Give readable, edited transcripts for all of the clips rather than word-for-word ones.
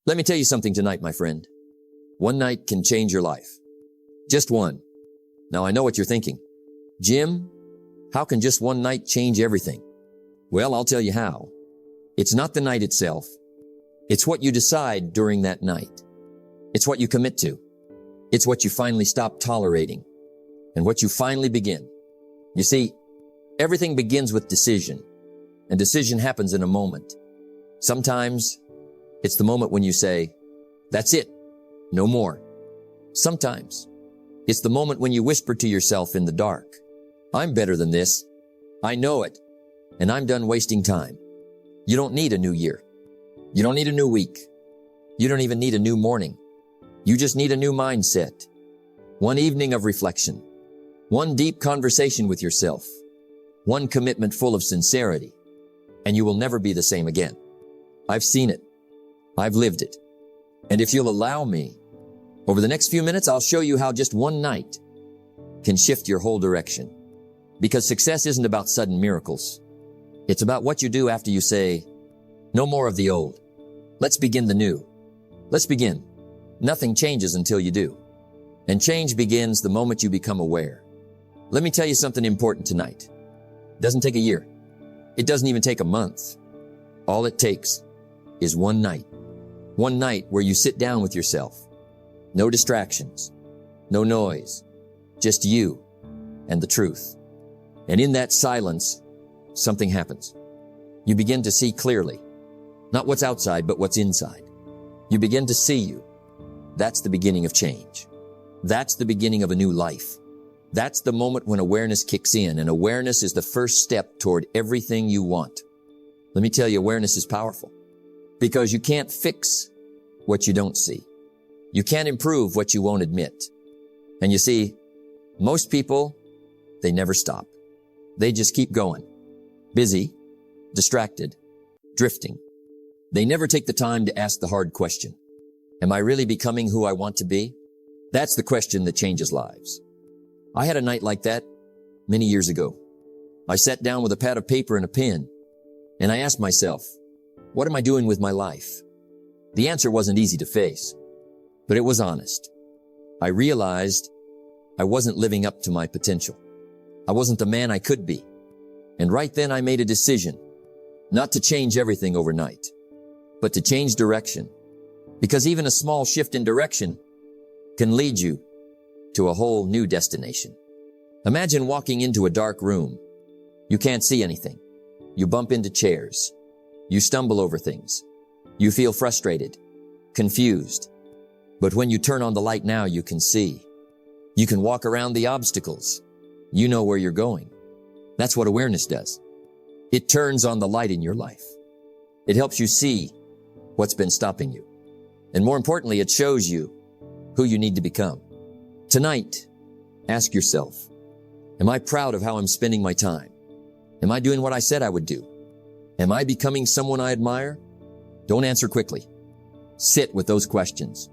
Let me tell you something tonight, my friend. One night can change your life. Just one. Now I know what you're thinking. Jim, how can just one night change everything? Well, I'll tell you how. It's not the night itself. It's what you decide during that night. It's what you commit to. It's what you finally stop tolerating and what you finally begin. You see, everything begins with decision, and decision happens in a moment. Sometimes it's the moment when you say, that's it, no more. Sometimes it's the moment when you whisper to yourself in the dark, I'm better than this. I know it, and I'm done wasting time. You don't need a new year. You don't need a new week. You don't even need a new morning. You just need a new mindset. One evening of reflection. One deep conversation with yourself. One commitment full of sincerity. And you will never be the same again. I've seen it. I've lived it. And if you'll allow me, over the next few minutes, I'll show you how just one night can shift your whole direction. Because success isn't about sudden miracles. It's about what you do after you say, no more of the old. Let's begin the new. Let's begin. Nothing changes until you do. And change begins the moment you become aware. Let me tell you something important tonight. It doesn't take a year. It doesn't even take a month. All it takes is one night. One night where you sit down with yourself. No distractions. No noise. Just you and the truth. And in that silence, something happens. You begin to see clearly. Not what's outside, but what's inside. You begin to see you. That's the beginning of change. That's the beginning of a new life. That's the moment when awareness kicks in, and awareness is the first step toward everything you want. Let me tell you, awareness is powerful because you can't fix what you don't see. You can't improve what you won't admit. And you see, most people, they never stop. They just keep going. Busy, distracted, drifting. They never take the time to ask the hard question. Am I really becoming who I want to be? That's the question that changes lives. I had a night like that many years ago. I sat down with a pad of paper and a pen, and I asked myself, what am I doing with my life? The answer wasn't easy to face, but it was honest. I realized I wasn't living up to my potential. I wasn't the man I could be. And right then I made a decision not to change everything overnight, but to change direction. Because even a small shift in direction can lead you to a whole new destination. Imagine walking into a dark room. You can't see anything. You bump into chairs. You stumble over things. You feel frustrated, confused. But when you turn on the light now, you can see. You can walk around the obstacles. You know where you're going. That's what awareness does. It turns on the light in your life. It helps you see what's been stopping you. And more importantly, it shows you who you need to become. Tonight, ask yourself, am I proud of how I'm spending my time? Am I doing what I said I would do? Am I becoming someone I admire? Don't answer quickly. Sit with those questions.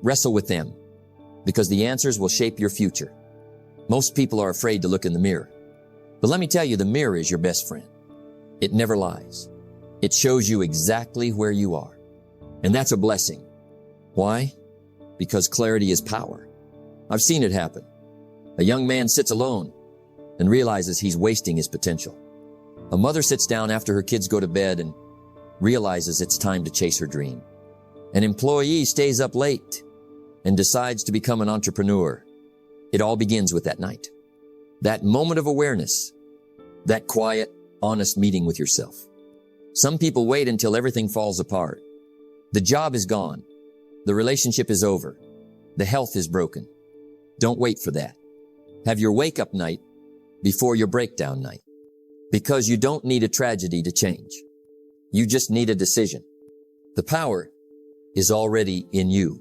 Wrestle with them, because the answers will shape your future. Most people are afraid to look in the mirror. But let me tell you, the mirror is your best friend. It never lies. It shows you exactly where you are. And that's a blessing. Why? Because clarity is power. I've seen it happen. A young man sits alone and realizes he's wasting his potential. A mother sits down after her kids go to bed and realizes it's time to chase her dream. An employee stays up late and decides to become an entrepreneur. It all begins with that night. That moment of awareness. That quiet, honest meeting with yourself. Some people wait until everything falls apart. The job is gone. The relationship is over. The health is broken. Don't wait for that. Have your wake-up night before your breakdown night. Because you don't need a tragedy to change. You just need a decision. The power is already in you.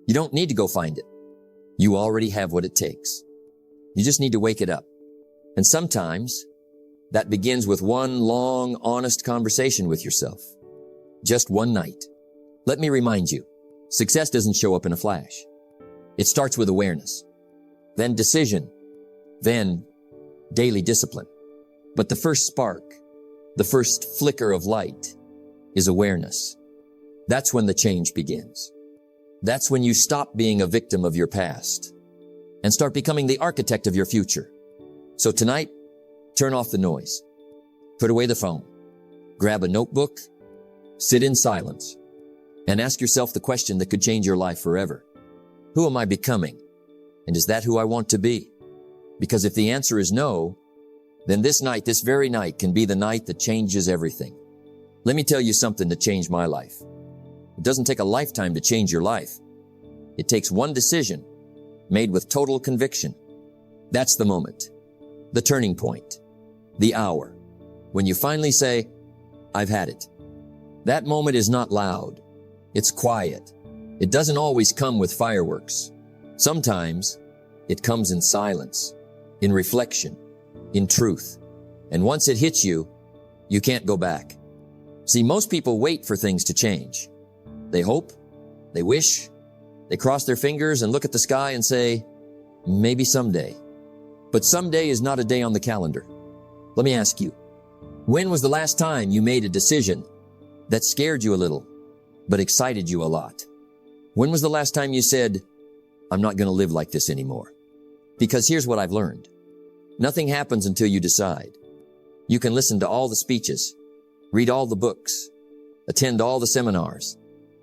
You don't need to go find it. You already have what it takes. You just need to wake it up. And sometimes that begins with one long, honest conversation with yourself. Just one night. Let me remind you, success doesn't show up in a flash. It starts with awareness, then decision, then daily discipline. But the first spark, the first flicker of light is awareness. That's when the change begins. That's when you stop being a victim of your past and start becoming the architect of your future. So tonight, turn off the noise. Put away the phone. Grab a notebook, sit in silence, and ask yourself the question that could change your life forever. Who am I becoming? And is that who I want to be? Because if the answer is no, then this night, this very night, can be the night that changes everything. Let me tell you something that changed my life. It doesn't take a lifetime to change your life. It takes one decision made with total conviction. That's the moment, the turning point, the hour, when you finally say, I've had it. That moment is not loud. It's quiet. It doesn't always come with fireworks. Sometimes it comes in silence, in reflection, in truth. And once it hits you, you can't go back. See, most people wait for things to change. They hope, they wish, they cross their fingers and look at the sky and say, maybe someday. But someday is not a day on the calendar. Let me ask you, when was the last time you made a decision that scared you a little, but excited you a lot? When was the last time you said, I'm not going to live like this anymore? Because here's what I've learned. Nothing happens until you decide. You can listen to all the speeches, read all the books, attend all the seminars.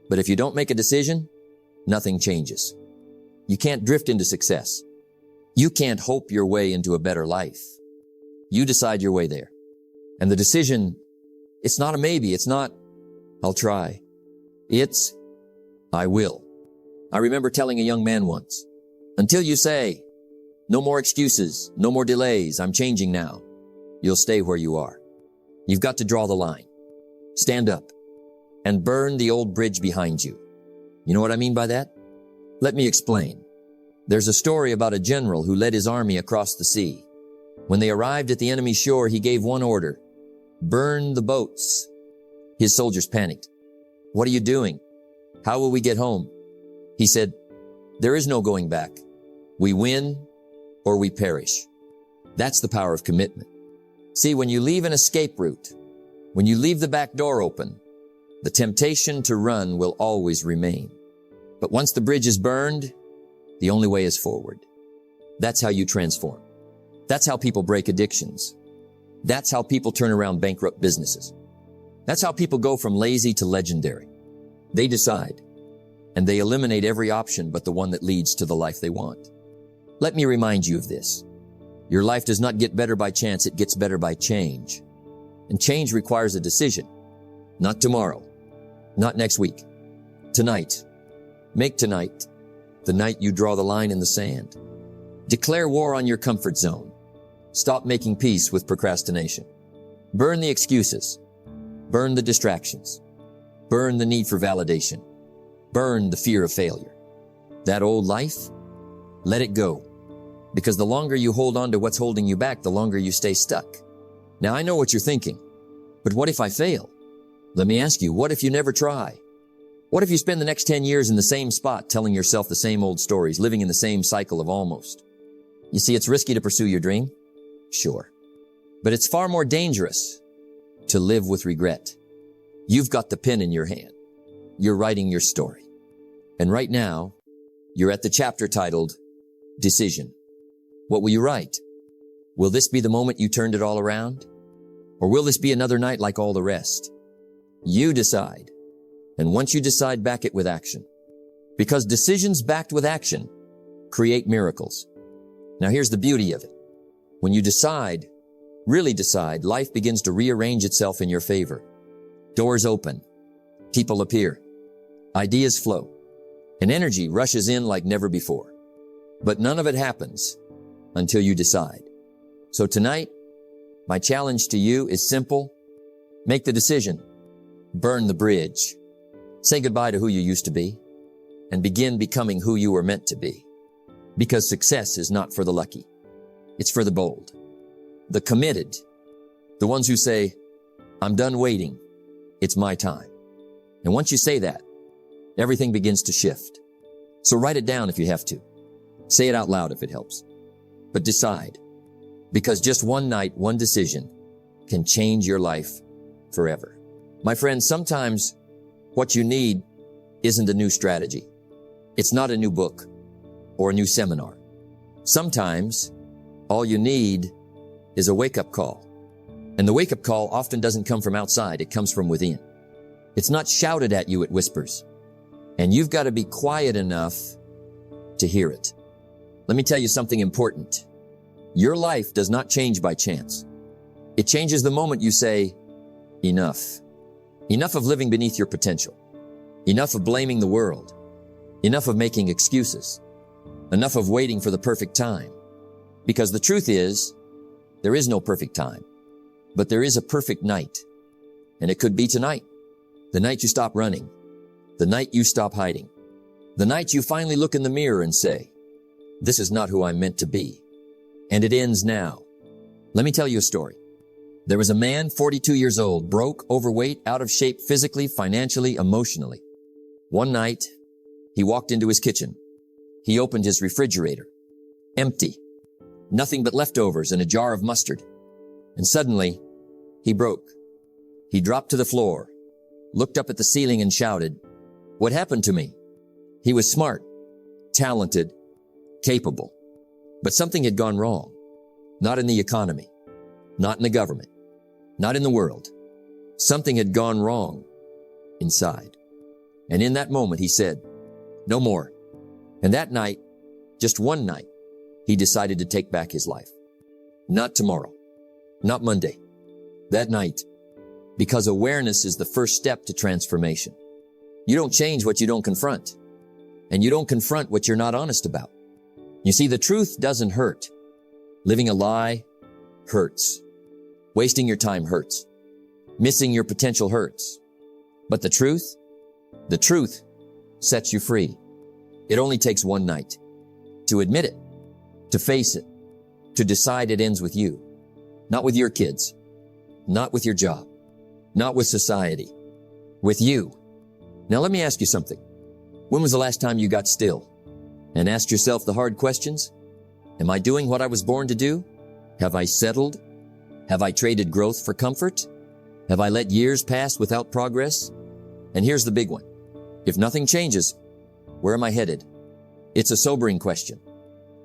But if you don't make a decision, nothing changes. You can't drift into success. You can't hope your way into a better life. You decide your way there. And the decision, it's not a maybe. It's not, I'll try. It's, I will. I remember telling a young man once, until you say, no more excuses, no more delays, I'm changing now, you'll stay where you are. You've got to draw the line. Stand up and burn the old bridge behind you. You know what I mean by that? Let me explain. There's a story about a general who led his army across the sea. When they arrived at the enemy shore, he gave one order: burn the boats. His soldiers panicked. What are you doing? How will we get home? He said, there is no going back. We win or we perish. That's the power of commitment. See, when you leave an escape route, when you leave the back door open, the temptation to run will always remain. But once the bridge is burned, the only way is forward. That's how you transform. That's how people break addictions. That's how people turn around bankrupt businesses. That's how people go from lazy to legendary. They decide, and they eliminate every option but the one that leads to the life they want. Let me remind you of this. Your life does not get better by chance, it gets better by change. And change requires a decision. Not tomorrow, not next week. Tonight. Make tonight the night you draw the line in the sand. Declare war on your comfort zone. Stop making peace with procrastination. Burn the excuses. Burn the distractions. Burn the need for validation. Burn the fear of failure. That old life, let it go. Because the longer you hold on to what's holding you back, the longer you stay stuck. Now, I know what you're thinking, but what if I fail? Let me ask you, what if you never try? What if you spend the next 10 years in the same spot telling yourself the same old stories, living in the same cycle of almost? You see, it's risky to pursue your dream. Sure. But it's far more dangerous to live with regret. You've got the pen in your hand. You're writing your story. And right now, you're at the chapter titled Decision. What will you write? Will this be the moment you turned it all around? Or will this be another night like all the rest? You decide. And once you decide, back it with action. Because decisions backed with action create miracles. Now here's the beauty of it. When you decide, really decide, life begins to rearrange itself in your favor. Doors open. People appear. Ideas flow. And energy rushes in like never before. But none of it happens until you decide. So tonight, my challenge to you is simple. Make the decision. Burn the bridge. Say goodbye to who you used to be and begin becoming who you were meant to be. Because success is not for the lucky. It's for the bold, the committed, the ones who say, I'm done waiting. It's my time. And once you say that, everything begins to shift. So write it down if you have to. Say it out loud if it helps. But decide. Because just one night, one decision can change your life forever. My friends, sometimes What you need isn't a new strategy. It's not a new book or a new seminar. Sometimes all you need is a wake-up call. And the wake-up call often doesn't come from outside, it comes from within. It's not shouted at you, it whispers. And you've got to be quiet enough to hear it. Let me tell you something important. Your life does not change by chance. It changes the moment you say, enough. Enough of living beneath your potential. Enough of blaming the world. Enough of making excuses. Enough of waiting for the perfect time. Because the truth is, there is no perfect time. But there is a perfect night. And it could be tonight. The night you stop running. The night you stop hiding. The night you finally look in the mirror and say, this is not who I'm meant to be. And it ends now. Let me tell you a story. There was a man, 42 years old, broke, overweight, out of shape physically, financially, emotionally. One night, he walked into his kitchen. He opened his refrigerator. Empty. Nothing but leftovers and a jar of mustard. And suddenly, he broke. He dropped to the floor, looked up at the ceiling and shouted, "What happened to me?" He was smart, talented, capable. But something had gone wrong. Not in the economy. Not in the government. Not in the world. Something had gone wrong inside. And in that moment, he said, no more. And that night, just one night, he decided to take back his life. Not tomorrow. Not Monday. That night. Because awareness is the first step to transformation. You don't change what you don't confront. And you don't confront what you're not honest about. You see, the truth doesn't hurt. Living a lie hurts. Wasting your time hurts. Missing your potential hurts. But the truth sets you free. It only takes one night to admit it, to face it, to decide it ends with you, not with your kids, not with your job, not with society, with you. Now let me ask you something. When was the last time you got still and asked yourself the hard questions? Am I doing what I was born to do? Have I settled? Have I traded growth for comfort? Have I let years pass without progress? And here's the big one. If nothing changes, where am I headed? It's a sobering question.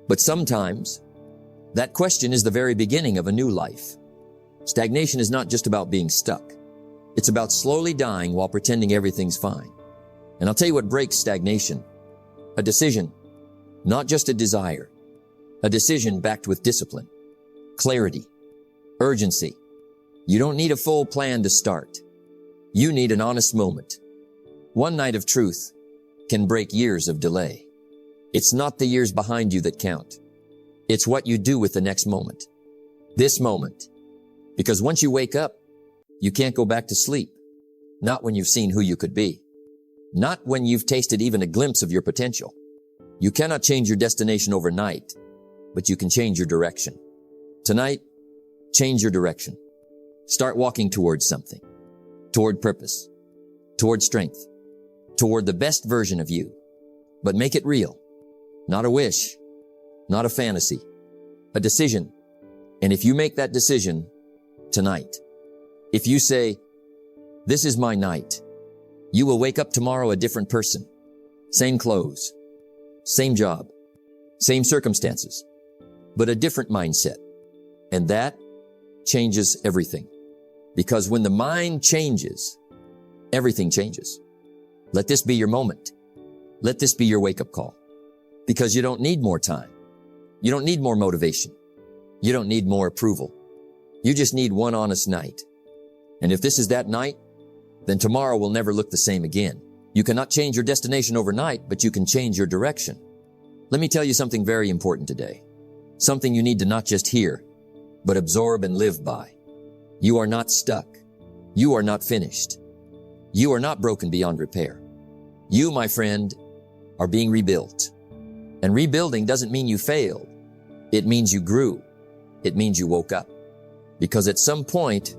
But sometimes that question is the very beginning of a new life. Stagnation is not just about being stuck. It's about slowly dying while pretending everything's fine. And I'll tell you what breaks stagnation. A decision, not just a desire. A decision backed with discipline, clarity, urgency. You don't need a full plan to start. You need an honest moment. One night of truth can break years of delay. It's not the years behind you that count. It's what you do with the next moment. This moment. Because once you wake up, you can't go back to sleep. Not when you've seen who you could be. Not when you've tasted even a glimpse of your potential. You cannot change your destination overnight, but you can change your direction. Tonight, change your direction. Start walking towards something. Toward purpose. Toward strength. Toward the best version of you. But make it real. Not a wish. Not a fantasy. A decision. And if you make that decision tonight, if you say, this is my night, you will wake up tomorrow a different person. Same clothes. Same job. Same circumstances. But a different mindset. And that changes everything. Because when the mind changes, everything changes. Let this be your moment. Let this be your wake-up call. Because you don't need more time. You don't need more motivation. You don't need more approval. You just need one honest night. And if this is that night, then tomorrow will never look the same again. You cannot change your destination overnight, but you can change your direction. Let me tell you something very important today. Something you need to not just hear, but absorb and live by. You are not stuck. You are not finished. You are not broken beyond repair. You, my friend, are being rebuilt. And rebuilding doesn't mean you failed. It means you grew. It means you woke up. Because at some point,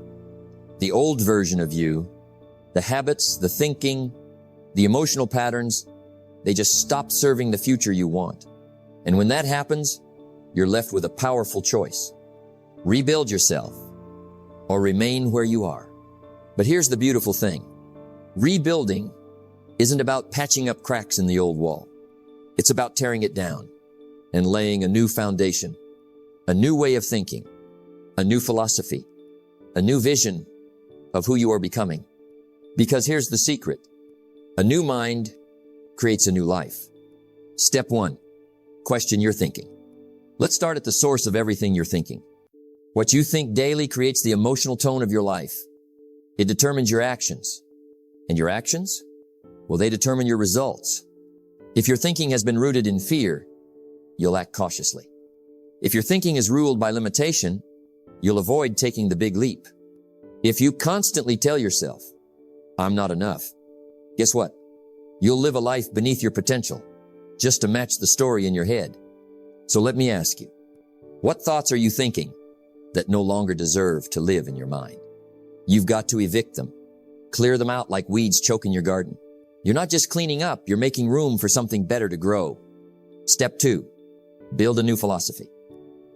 the old version of you, the habits, the thinking, the emotional patterns, they just stop serving the future you want. And when that happens, you're left with a powerful choice. Rebuild yourself or remain where you are. But here's the beautiful thing. Rebuilding isn't about patching up cracks in the old wall. It's about tearing it down and laying a new foundation, a new way of thinking, a new philosophy, a new vision of who you are becoming. Because here's the secret. A new mind creates a new life. Step 1, question your thinking. Let's start at the source of everything you're thinking. What you think daily creates the emotional tone of your life. It determines your actions. And your actions? Well, they determine your results. If your thinking has been rooted in fear, you'll act cautiously. If your thinking is ruled by limitation, you'll avoid taking the big leap. If you constantly tell yourself, I'm not enough, guess what? You'll live a life beneath your potential, just to match the story in your head. So let me ask you, what thoughts are you thinking that no longer deserve to live in your mind? You've got to evict them. Clear them out like weeds choking your garden. You're not just cleaning up, you're making room for something better to grow. Step 2, build a new philosophy.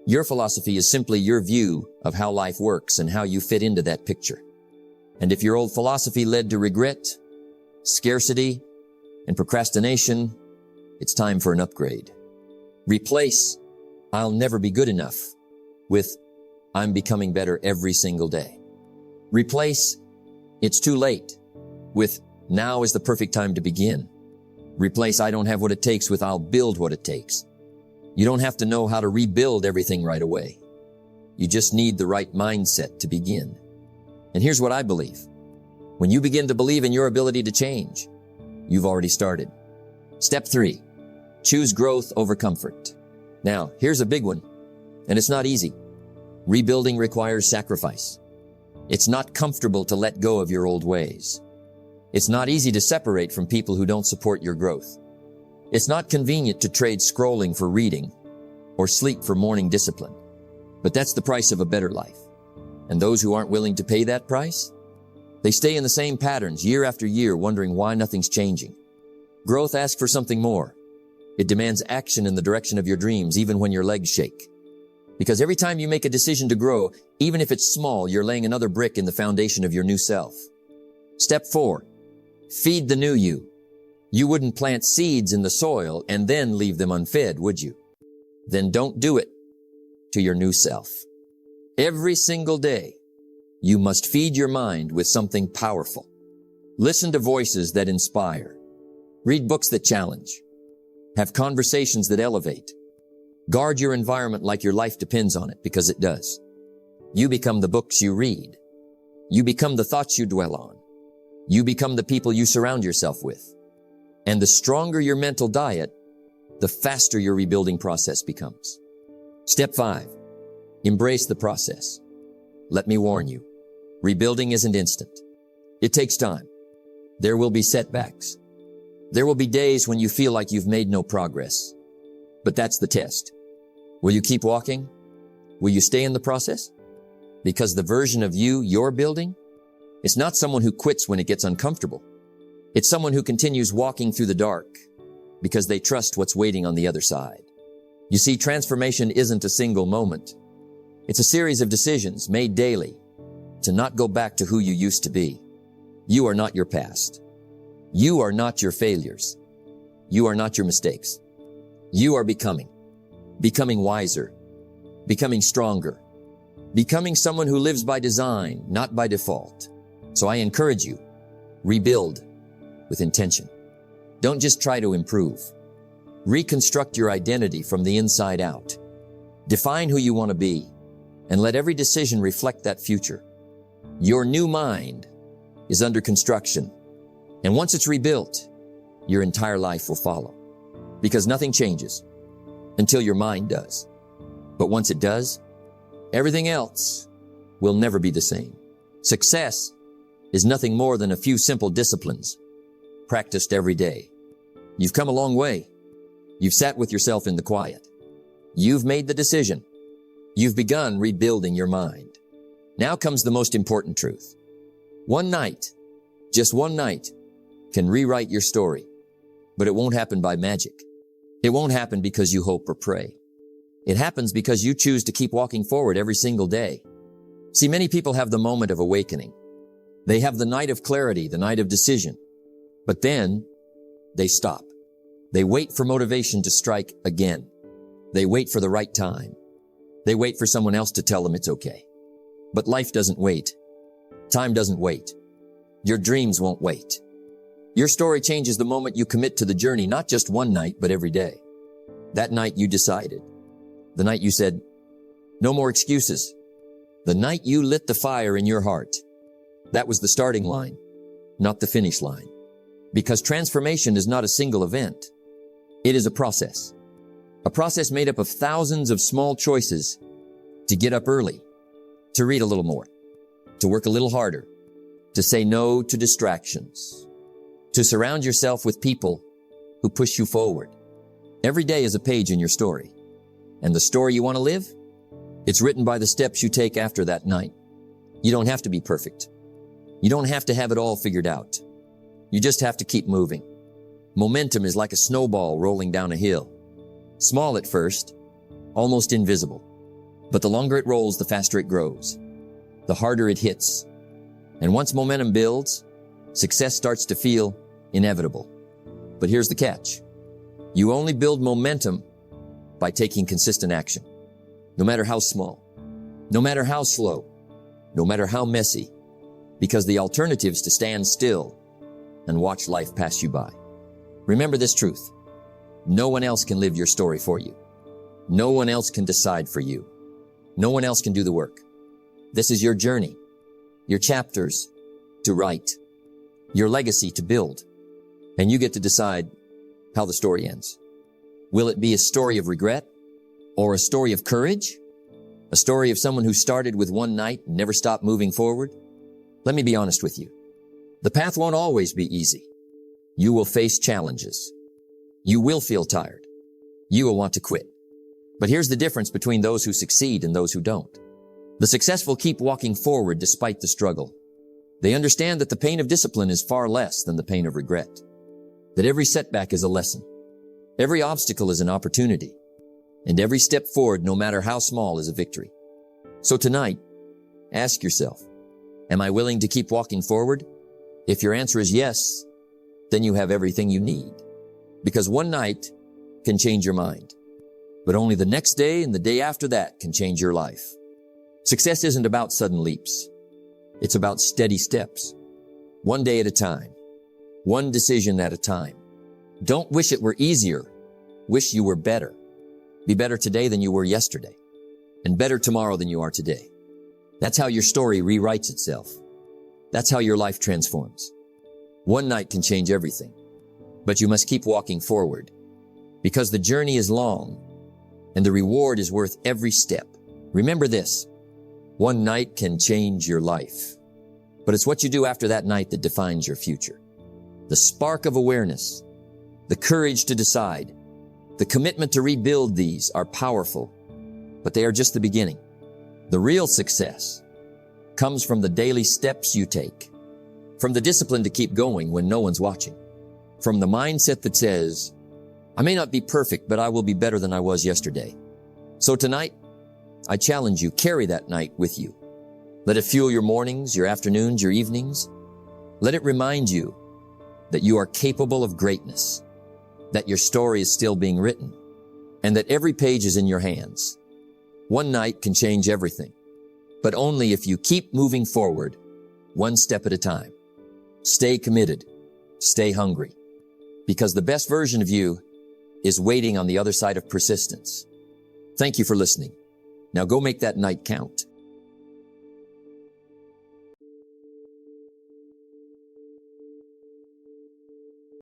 Your philosophy is simply your view of how life works and how you fit into that picture. And if your old philosophy led to regret, scarcity, and procrastination, it's time for an upgrade. Replace, I'll never be good enough, with, I'm becoming better every single day. Replace, it's too late, with, now is the perfect time to begin. Replace, I don't have what it takes, with, I'll build what it takes. You don't have to know how to rebuild everything right away. You just need the right mindset to begin. And here's what I believe. When you begin to believe in your ability to change, you've already started. Step 3, choose growth over comfort. Now, here's a big one, and it's not easy. Rebuilding requires sacrifice. It's not comfortable to let go of your old ways. It's not easy to separate from people who don't support your growth. It's not convenient to trade scrolling for reading or sleep for morning discipline. But that's the price of a better life. And those who aren't willing to pay that price, they stay in the same patterns year after year, wondering why nothing's changing. Growth asks for something more. It demands action in the direction of your dreams, even when your legs shake. Because every time you make a decision to grow, even if it's small, you're laying another brick in the foundation of your new self. Step 4, feed the new you. You wouldn't plant seeds in the soil and then leave them unfed, would you? Then don't do it to your new self. Every single day, you must feed your mind with something powerful. Listen to voices that inspire. Read books that challenge. Have conversations that elevate. Guard your environment like your life depends on it, because it does. You become the books you read. You become the thoughts you dwell on. You become the people you surround yourself with. And the stronger your mental diet, the faster your rebuilding process becomes. Step 5, embrace the process. Let me warn you, rebuilding isn't instant. It takes time. There will be setbacks. There will be days when you feel like you've made no progress. But that's the test. Will you keep walking? Will you stay in the process? Because the version of you you're building, it's not someone who quits when it gets uncomfortable. It's someone who continues walking through the dark because they trust what's waiting on the other side. You see, transformation isn't a single moment. It's a series of decisions made daily to not go back to who you used to be. You are not your past. You are not your failures. You are not your mistakes. You are becoming wiser, becoming stronger, becoming someone who lives by design, not by default. So I encourage you, rebuild with intention. Don't just try to improve. Reconstruct your identity from the inside out. Define who you want to be, and let every decision reflect that future. Your new mind is under construction, and once it's rebuilt, your entire life will follow. Because nothing changes until your mind does. But once it does, everything else will never be the same. Success is nothing more than a few simple disciplines practiced every day. You've come a long way. You've sat with yourself in the quiet. You've made the decision. You've begun rebuilding your mind. Now comes the most important truth. One night, just one night, can rewrite your story, but it won't happen by magic. It won't happen because you hope or pray. It happens because you choose to keep walking forward every single day. See, many people have the moment of awakening. They have the night of clarity, the night of decision. But then They stop. They wait for motivation to strike again. They wait for the right time. They wait for someone else to tell them it's okay. But life doesn't wait. Time doesn't wait. Your dreams won't wait. Your story changes the moment you commit to the journey, not just one night, but every day. That night you decided. The night you said, no more excuses. The night you lit the fire in your heart. That was the starting line, not the finish line. Because transformation is not a single event. It is a process. A process made up of thousands of small choices to get up early, to read a little more, to work a little harder, to say no to distractions, to surround yourself with people who push you forward. Every day is a page in your story. And the story you want to live? It's written by the steps you take after that night. You don't have to be perfect. You don't have to have it all figured out. You just have to keep moving. Momentum is like a snowball rolling down a hill. Small at first, almost invisible. But the longer it rolls, the faster it grows. The harder it hits. And once momentum builds, success starts to feel inevitable. But here's the catch. You only build momentum by taking consistent action. No matter how small, no matter how slow, no matter how messy, because the alternative is to stand still and watch life pass you by. Remember this truth. No one else can live your story for you. No one else can decide for you. No one else can do the work. This is your journey, your chapters to write, your legacy to build, and you get to decide how the story ends. Will it be a story of regret or a story of courage? A story of someone who started with one night and never stopped moving forward? Let me be honest with you. The path won't always be easy. You will face challenges. You will feel tired. You will want to quit. But here's the difference between those who succeed and those who don't. The successful keep walking forward despite the struggle. They understand that the pain of discipline is far less than the pain of regret. That every setback is a lesson. Every obstacle is an opportunity. And every step forward, no matter how small, is a victory. So tonight, ask yourself, am I willing to keep walking forward? If your answer is yes, then you have everything you need. Because one night can change your mind. But only the next day and the day after that can change your life. Success isn't about sudden leaps. It's about steady steps. One day at a time. One decision at a time. Don't wish it were easier. Wish you were better. Be better today than you were yesterday. And better tomorrow than you are today. That's how your story rewrites itself. That's how your life transforms. One night can change everything. But you must keep walking forward. Because the journey is long. And the reward is worth every step. Remember this. One night can change your life. But it's what you do after that night that defines your future. The spark of awareness, the courage to decide, the commitment to rebuild these are powerful, but they are just the beginning. The real success comes from the daily steps you take, from the discipline to keep going when no one's watching, from the mindset that says, I may not be perfect, but I will be better than I was yesterday. So tonight, I challenge you, carry that night with you. Let it fuel your mornings, your afternoons, your evenings. Let it remind you that you are capable of greatness, that your story is still being written, and that every page is in your hands. One night can change everything, but only if you keep moving forward, one step at a time. Stay committed, stay hungry, because the best version of you is waiting on the other side of persistence. Thank you for listening. Now go make that night count.